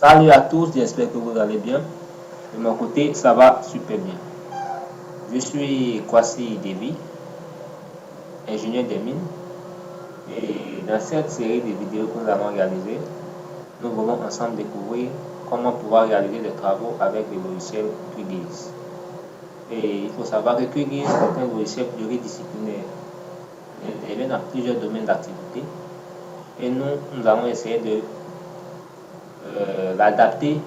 Salut à tous, j'espère que vous allez bien. De mon côté, ça va super bien. Je suis Kwasi Devi, ingénieur des mines. Et dans cette série de vidéos que nous allons réaliser, nous voulons ensemble découvrir comment pouvoir réaliser des travaux avec le logiciel QGIS. Et il faut savoir que QGIS est un logiciel pluridisciplinaire. Il intervient dans plusieurs domaines d'activité. Et nous allons essayer de l'adapter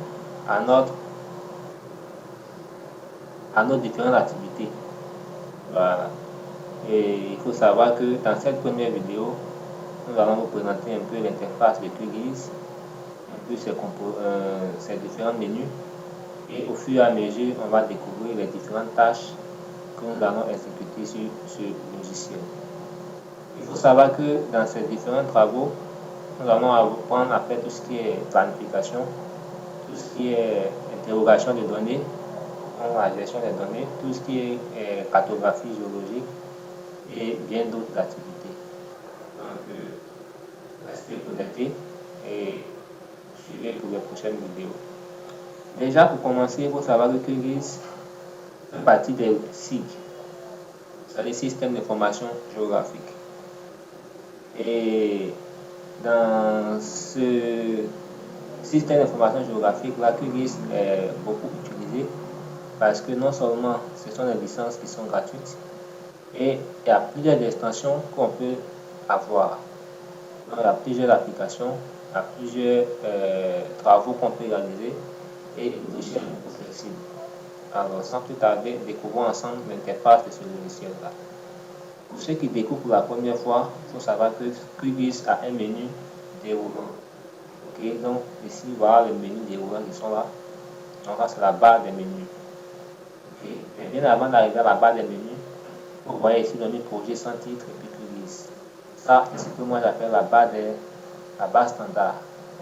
à nos différentes activités. Voilà. Et il faut savoir que dans cette première vidéo, nous allons vous présenter un peu l'interface de QGIS, un peu ses différents menus. Et au fur et à mesure, on va découvrir les différentes tâches que nous allons exécuter sur ce logiciel. Il faut savoir que dans ces différents travaux, nous allons apprendre à faire tout ce qui est planification, tout ce qui est interrogation de données, la gestion des données, tout ce qui est cartographie géologique et bien d'autres activités. Donc, restez connectés et suivez pour les prochaines vidéos. Déjà, pour commencer, il faut savoir que QGIS fait partie des SIG, c'est les systèmes d'information géographique. Et dans ce système d'information géographique, la QGIS est beaucoup utilisé parce que non seulement ce sont des licences qui sont gratuites, et il y a plusieurs extensions qu'on peut avoir. Donc, il y a plusieurs applications, il y a plusieurs travaux qu'on peut réaliser et le logiciel est beaucoup flexible. Alors, sans plus tarder, découvrons ensemble l'interface de ce logiciel-là. Pour ceux qui découvrent pour la première fois, il faut savoir que QGIS a un menu déroulant. Okay, donc, ici, voilà les menus déroulants qui sont là. Donc, là, c'est la barre des menus. Okay. Et bien avant d'arriver à la barre des menus, vous voyez ici le menu projet sans titre et puis QGIS. Ça, c'est ce que moi j'appelle la barre standard.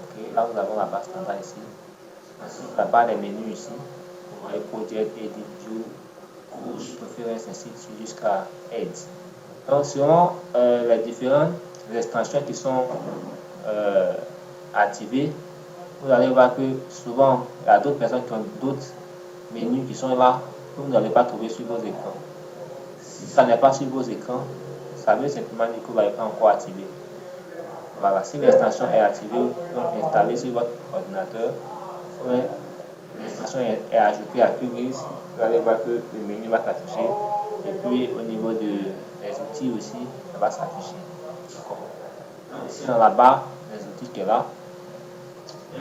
Okay. Là, nous avons la barre standard ici. Ensuite, la barre des menus ici. Vous voyez Project, Edit, View, Course, Preference, ainsi de suite jusqu'à Add. Donc, selon les différentes extensions qui sont activées, vous allez voir que souvent, il y a d'autres personnes qui ont d'autres menus qui sont là que vous n'allez pas trouver sur vos écrans. Si ça n'est pas sur vos écrans, ça veut simplement dire que vous n'avez pas encore activé. Voilà, si l'extension est activée, donc installée sur votre ordinateur, l'extension est ajoutée à QGIS, vous allez voir que le menu va s'afficher. Et puis au niveau des outils aussi, ça va s'afficher. Ici dans la barre des outils qui est là,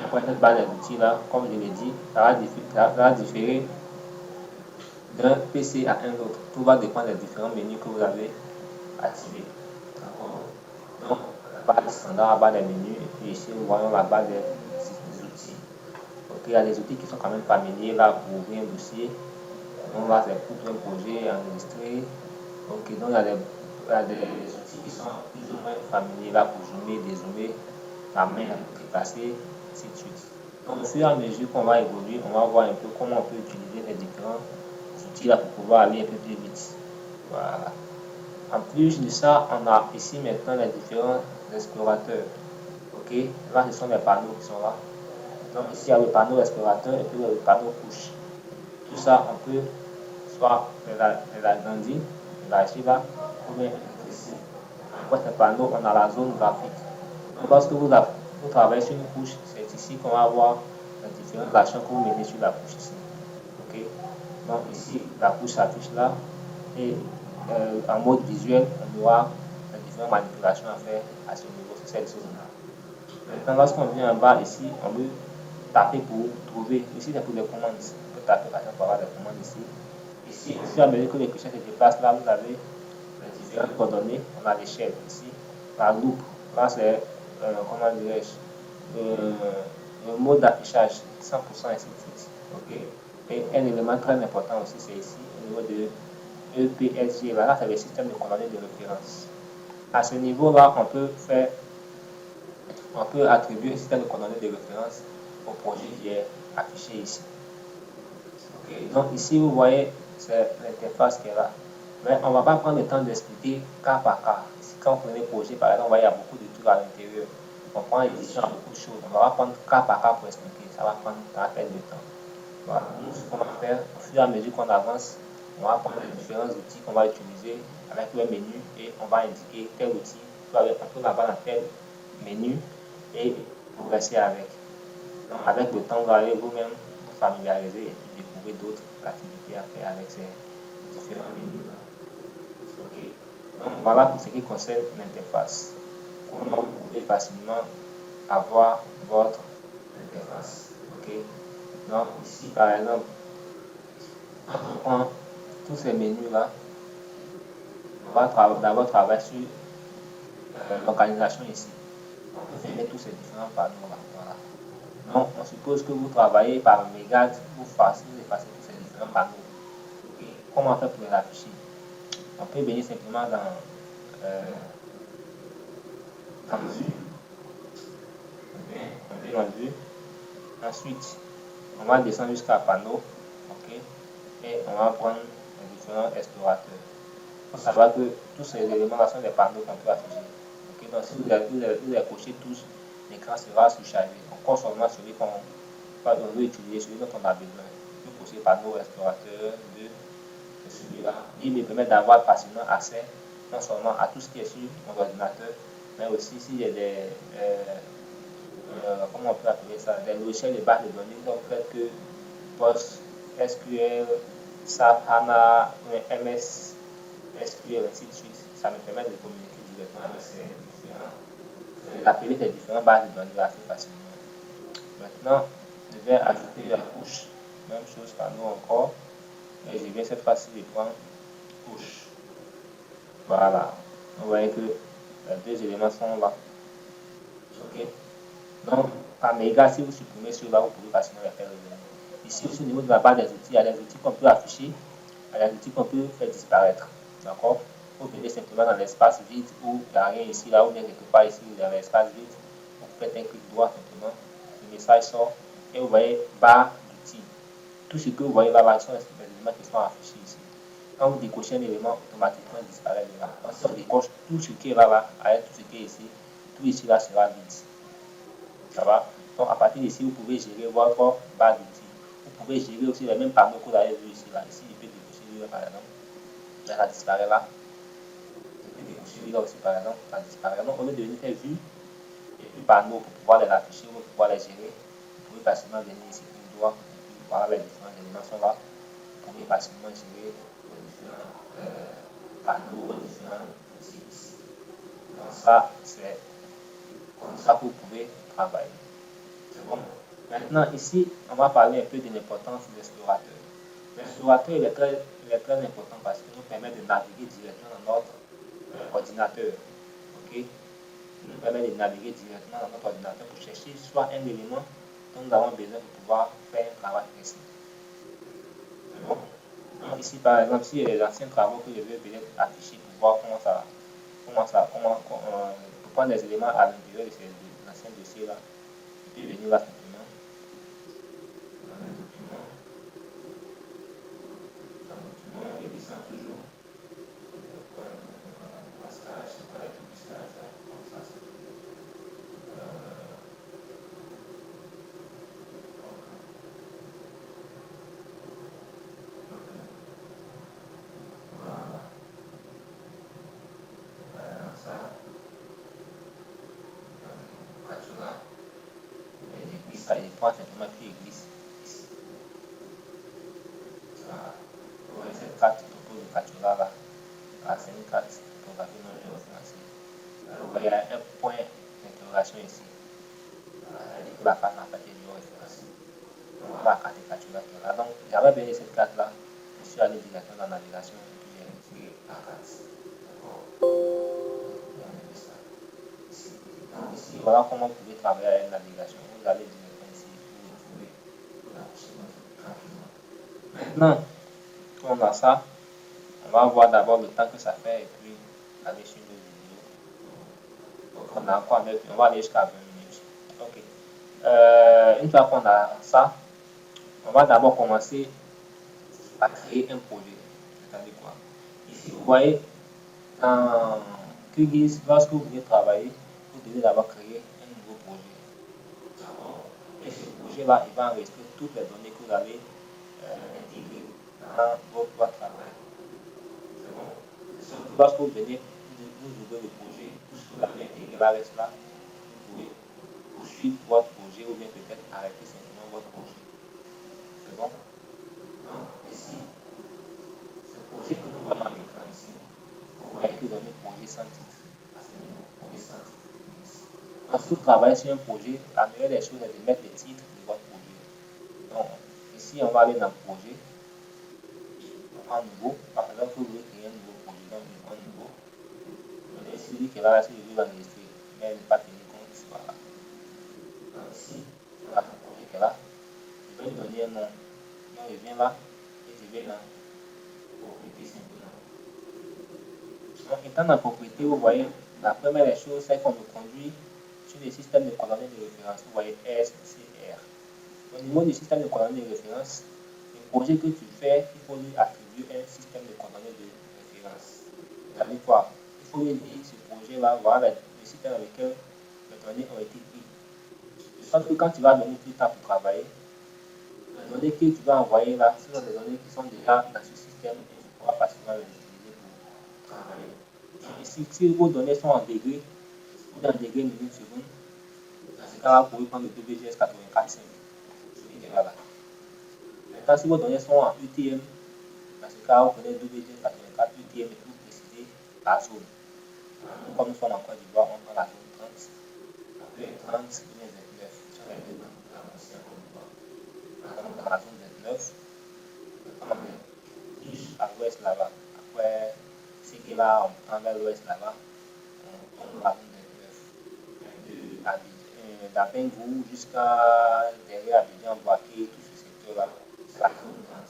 après cette barre des outils là, comme je l'ai dit, ça va différer d'un PC à un autre. Tout va dépendre des différents menus que vous avez activés. Donc, la barre standard, la barre des menus, et puis ici nous voyons la barre des outils. Donc, il y a des outils qui sont quand même familiers là pour ouvrir un dossier. Donc là, c'est pour un projet enregistré. Donc, il y a des outils qui sont plus ou moins familiers là pour zoomer, dézoomer, la main déplacer, ainsi de suite. Donc, au fur et à mesure qu'on va évoluer, on va voir un peu comment on peut utiliser les différents outils là pour pouvoir aller un peu plus vite. Voilà. En plus de ça, on a ici maintenant les différents explorateurs. Ok, là ce sont les panneaux qui sont là. Donc ici il y a le panneau explorateur et puis le panneau couche. Tout ça, on peut soit l'agrandir, l'élargir là, ou bien ici. Après ces panneaux, on a la zone graphique. Donc lorsque vous travaillez sur une couche, c'est ici qu'on va voir les différentes actions que vous menez sur la couche ici. Ok, donc ici la couche s'affiche là et en mode visuel, on aura les différentes manipulations à faire à ce niveau, sur cette zone-là. Maintenant, lorsqu'on vient en bas ici, on veut taper pour trouver. Ici, c'est pour les commandes. On peut taper par exemple pour avoir des commandes ici. Ici, au fur et à mesure que les curseurs se déplacent, là, vous avez les différentes coordonnées. On a l'échelle ici. La loupe, là, c'est, comment dirais-je, le mode d'affichage, 100% ainsi de suite. Okay. Et un élément très important aussi, c'est ici, au niveau de EPSG, là, c'est le système de coordonnées de référence. À ce niveau-là, on peut attribuer un système de coordonnées de référence au projet qui est affiché ici. Okay. Donc ici, vous voyez, c'est l'interface qui est là. Mais on ne va pas prendre le temps d'expliquer cas par cas. Ici, quand vous prenez le projet, par exemple, il y a beaucoup de trucs à l'intérieur. On prend l'édition à beaucoup de choses. On va prendre cas par cas pour expliquer. Ça va perdre du temps. Voilà. Nous, ce qu'on va faire, au fur et à mesure qu'on avance, on va prendre les différents outils qu'on va utiliser avec le menu et on va indiquer tel outil peut entrer là-bas dans tel menu et progresser avec. Donc, avec le temps, vous allez vous-même vous familiariser et puis découvrir d'autres activités à faire avec ces différents menus. Ok. Donc, voilà pour ce qui concerne l'interface. Comment vous pouvez facilement avoir votre interface. Ok. Donc, ici, par exemple, on prend tous ces menus-là. On va d'abord travailler sur l'organisation ici. On peut fermer tous ces différents panneaux-là. Voilà. Donc, on suppose que vous travaillez par mégade, vous effacez tous ces différents panneaux. Et comment on fait pour les afficher? On peut venir simplement dans vue. On vient dans vue. Ensuite, on va descendre jusqu'à panneau. Ok. Et on va prendre les différents explorateurs. Il faut savoir que tous ces éléments-là sont des panneaux qu'on peut afficher. Okay, donc si vous les cochez tous, l'écran sera surchargé. Encore seulement celui qu'on veut utiliser, celui dont on a besoin. Vous cochez panneau explorateur de celui-là. Il me permet d'avoir facilement accès non seulement à tout ce qui est sur mon ordinateur, mais aussi s'il y a comment on peut appeler ça, des logiciels de base de données, donc peut-être que PostgreSQL, SAP, HANA, MS, SQL, ainsi de suite. Ça me permet de communiquer directement avec ces différents, d'appeler ces différentes bases de données assez facilement. Maintenant, je vais ajouter la couche. Même chose panneau encore. Et je viens cette fois-ci de prendre couche. Voilà. Vous voyez que les deux éléments sont là. Ok. Donc, par méga, si vous supprimez ceux-là, vous pouvez facilement les faire revenir. Ici, au niveau de la barre des outils, il y a des outils qu'on peut afficher, il y a des outils qu'on peut faire disparaître. D'accord? Vous venez simplement dans l'espace vide où il n'y a rien ici, là, ou bien quelque part ici où il y a l'espace vide. Vous faites un clic droit simplement, le message sort et vous voyez barre d'outils. Tout ce que vous voyez là-bas sont les éléments qui sont affichés ici. Quand vous décochez un élément, automatiquement il disparaît de là. Donc, si on décoche tout ce qui est là-bas, avec tout ce qui est ici, tout ici là sera vide. Ça va? Donc, à partir d'ici, vous pouvez gérer votre barre d'outils. Vous pouvez gérer aussi les mêmes panneaux que vous avez vu ici. Là. Ici, je peux décocher lui, par exemple. Là, ça disparaît là. Je peux décocher lui là aussi, par exemple. Ça disparaît. Donc, au lieu de venir faire vue et puis panneaux pour pouvoir les afficher ou pour pouvoir les gérer, vous pouvez facilement venir ici, clic droit, et puis voilà, les différents éléments sont là. Vous pouvez facilement gérer les différents panneaux, les différents outils ici. Donc, ça, c'est comme ça que vous pouvez travailler. C'est bon. Maintenant, ici, on va parler un peu de l'importance de l'explorateur. L'explorateur, il est très important parce qu'il nous permet de naviguer directement dans notre ordinateur. Ok? Il nous permet de naviguer directement dans notre ordinateur pour chercher soit un élément dont nous avons besoin pour pouvoir faire un travail précis. C'est bon? Donc, ici, par exemple, s'il y a les anciens travaux que je veux peut-être afficher pour voir pour prendre les éléments à l'intérieur de ces anciens dossiers-là, je peux venir là simplement. Ça, il prend simplement puis il glisse ici. Voilà. Cette carte propose de Katura là, c'est une carte topographie non géofinancière. Vous voyez, il y a un point d'interrogation ici. Elle dit que la carte n'a pas été géofinancière. Donc, la carte de Katura qui est là. Donc, j'avais bien cette carte là. Je suis allé directement dans la navigation et puis j'ai retiré la carte. D'accord. Ici, voilà comment vous pouvez travailler avec la navigation. Vous allez directement ici, vous trouvez tranquillement. Maintenant, on a ça. On va voir d'abord le temps que ça fait et puis aller sur nos vidéos. Donc, on a encore on va aller jusqu'à 20 minutes. Ok. Une fois qu'on a ça, on va d'abord commencer à créer un projet. C'est-à-dire quoi? Ici, vous voyez, dans QGIS, lorsque vous venez travailler, vous devez d'abord créer un projet-là, il va enregistrer toutes les données que vous avez intégrées dans votre travail. Lorsque vous venez, vous ouvrez le projet, tout ce que vous avez intégré là reste là, vous pouvez poursuivre votre projet ou bien peut-être arrêter simplement votre projet. C'est bon? Ici, ce projet que nous voyons à l'écran ici, vous voyez que vous avez un projet sans titre. Projet sans titre. Lorsque vous travaillez sur un projet, la meilleure des choses est de mettre le titre de votre projet. Donc, ici, on va aller dans le projet, en nouveau, par exemple, vous voulez créer un nouveau projet, donc en nouveau. Et celui qui va là, c'est je vais l'enregistrer, mais ne pas tenir compte, voilà. Donc ici, voilà le projet qui est là. Je vais lui donner un nom. Donc je viens là et je vais dans propriété simplement. Donc étant dans propriété, vous voyez, la première des choses, c'est qu'on me conduit sur le système de coordonnées de référence. Vous voyez SCR. Au niveau du système de coordonnées de référence, le projet que tu fais, il faut lui attribuer un système de coordonnées de référence. Ça veut dire quoi? Il faut lui dire ce projet-là, voilà le système avec lequel les données ont été prises. De sorte que quand tu vas venir plus tard pour travailler, les données que tu vas envoyer là, ce sont des données qui sont déjà dans ce système et tu pourras facilement les utiliser pour travailler. Et si vos données sont en degrés, ou dans degrés minutes secondes, dans ce cas-là, vous pouvez prendre le WGS 84.5. Voilà. Maintenant, si vos données sont en UTM, dans ce cas, vous prenez WGS 84 UTM et vous précisez la zone. Comme nous sommes en Côte d'Ivoire, on prend la zone 30, après 30, 29, sur les deux dans la zone 29, plus à l'ouest là-bas. Après, c'est que là, on prend vers l'ouest là-bas, on prend la zone 29, d'Abengou jusqu'à derrière Abidjan, Boaké, tout ce secteur-là, c'est la zone 30.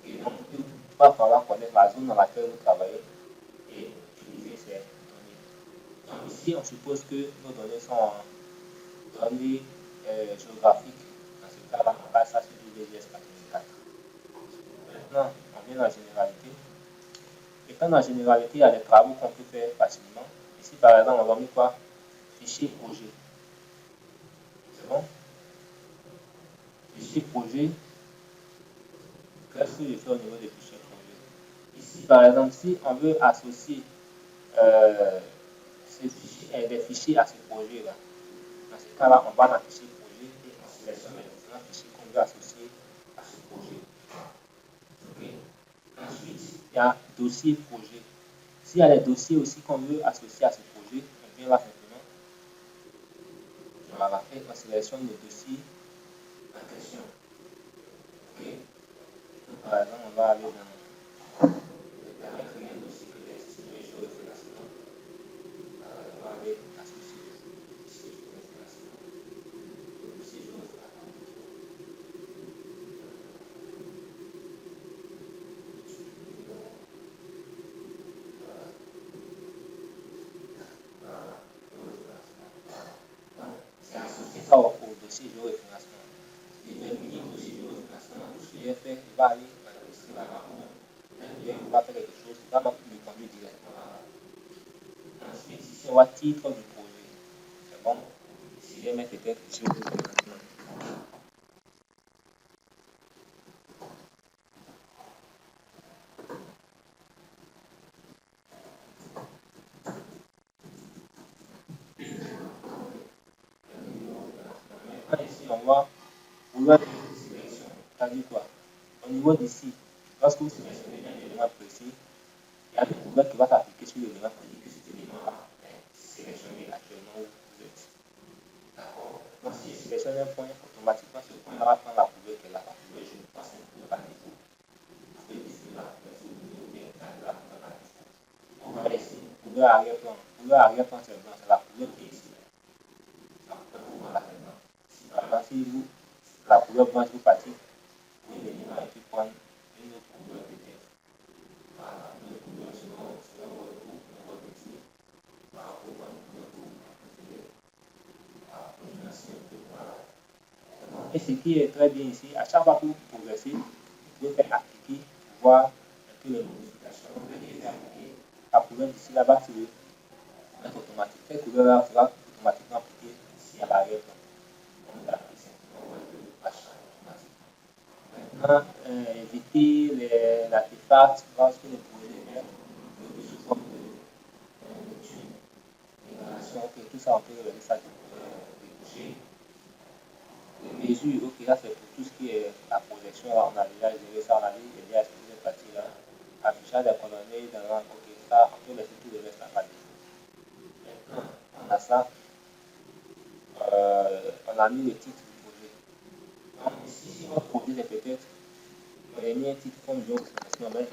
Okay. Donc, il va falloir connaître la zone dans laquelle vous travaillez et utiliser ces données. Donc, ici, on suppose que nos données sont en données géographiques. Dans ce cas-là, on passe ça sur WGS 84. Maintenant, on vient dans la généralité. Étant dans la généralité, il y a des travaux qu'on peut faire facilement. Ici, par exemple, on va mettre quoi? Fichier projet. C'est bon? Fichier projet. Qu'est-ce que je fais au niveau des fichiers projet? Ici, par exemple, si on veut associer des fichiers à ce projet-là, dans ce cas-là, on va dans le fichier projet et on sélectionne les différents fichiers qu'on veut associer à ce projet. Okay. Ensuite, il y a dossier projet. S'il y a des dossiers aussi qu'on veut associer à ce projet, on vient là simplement. Voilà, et on sélectionne le dossier en question. Okay. Par exemple, on va aller dans créer un dossier qui est situé sur le financement. On va aller associer le dossier sur le financement. Le dossier sur le financement. C'est associé ça au dossier sur le financement. Il va lui dire dossier sur le financement. Tout ce qu'il va faire, il va aller dans le dossier là-bas. Il va faire quelque chose, il va lui conduire directement. Ensuite, ici, on va titre du projet. C'est bon. Ici, je vais mettre peut-être sur le financement. Ici, on va vouloir faire une sélection. C'est-à-dire quoi? Au niveau d'ici, lorsque vous sélectionnez un élément précis, il y a des couleurs qui vont s'appliquer sur l'élément précis que cet élément-là est sélectionné actuellement où vous êtes. D'accord. Donc, si je sélectionne un point, automatiquement, ce point-là va prendre la couleur qui est là. La couleur jaune passe un peu par défaut. Vous pouvez définir la couleur si vous voulez bien la couleur par défaut. On va ici, couleur arrière-plan. Couleur arrière-plan, c'est blanc, c'est la couleur qui est ici. La couleur pour moi, là, c'est blanc. Par exemple, si vous, la couleur blanche, vous partez, vous pouvez venir là et puis prendre une autre couleur peut-être. Voilà, une autre couleur selon votre goût, votre métier. Voilà, vous prendre une couleur pour vous préférez. Voilà, pour une ancienne un peu, voilà. Et ce qui est très bien ici, à chaque fois que vous progressez, vous pouvez faire appliquer pour voir un peu les modifications. Vous pouvez faire appliquer la couleur d'ici là-bas, c'est le automatique. Cette couleur-là sera automatiquement appliquée ici à l'arrière. Éviter l'artefact lorsque le projet est sous forme de migration, ok, tout ça on peut regarder ça débouché. Les mesures, ok, là c'est pour tout ce qui est la projection, là, on a déjà géré ça, on a déjà expliqué cette partie-là. Affichage des coordonnées dans la, ok, ça on peut laisser tout le reste à parler. On a ça, on a mis le titre du projet. Donc, si votre projet c'est peut-être, on a mis un titre comme Lyon Financement, mais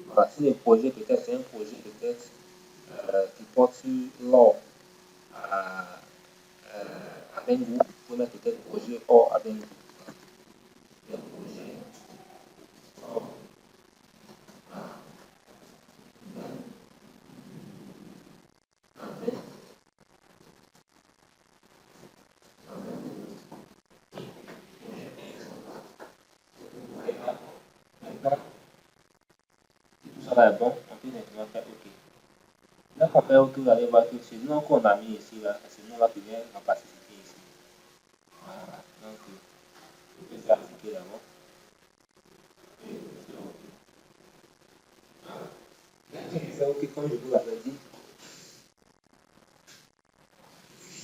voilà, si le projet peut-être c'est un projet peut-être qui porte sur l'or à, à Bengu, vous pouvez mettre peut-être projet or à Bengu. Maintenant, si tout ça va être bon, on peut maintenant faire OK. Là qu'on fait OK, vous allez voir que c'est le nom qu'on a mis ici, là, c'est le nom-là qui vient en participer ici. Voilà. Donc, je vais faire appliquer d'abord. Si je fais OK comme je vous l'avais dit,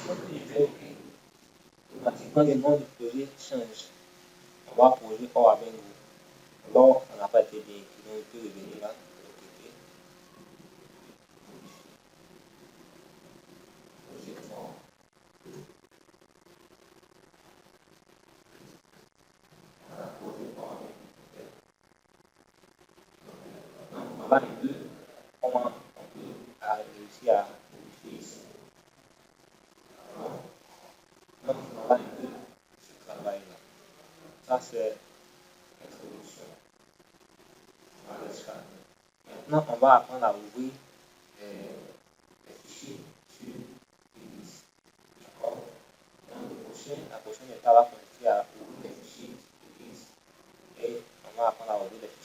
quand je fais OK, automatiquement le nom du projet change. On va projet or à Bengu. L'or, ça n'a pas été bien écrit, donc il peut revenir là, de l'autre côté. Projet or. On va un peu comment on peut réussir à modifier ici. Donc, on va un peu ce travail-là. Ça, c'est l'introduction à l'espace. Maintenant, on va apprendre à ouvrir les fichiers sur Linux. D'accord? Donc, la prochaine étape va consister à ouvrir les fichiers sur Linux. Et on va apprendre à ouvrir les fichiers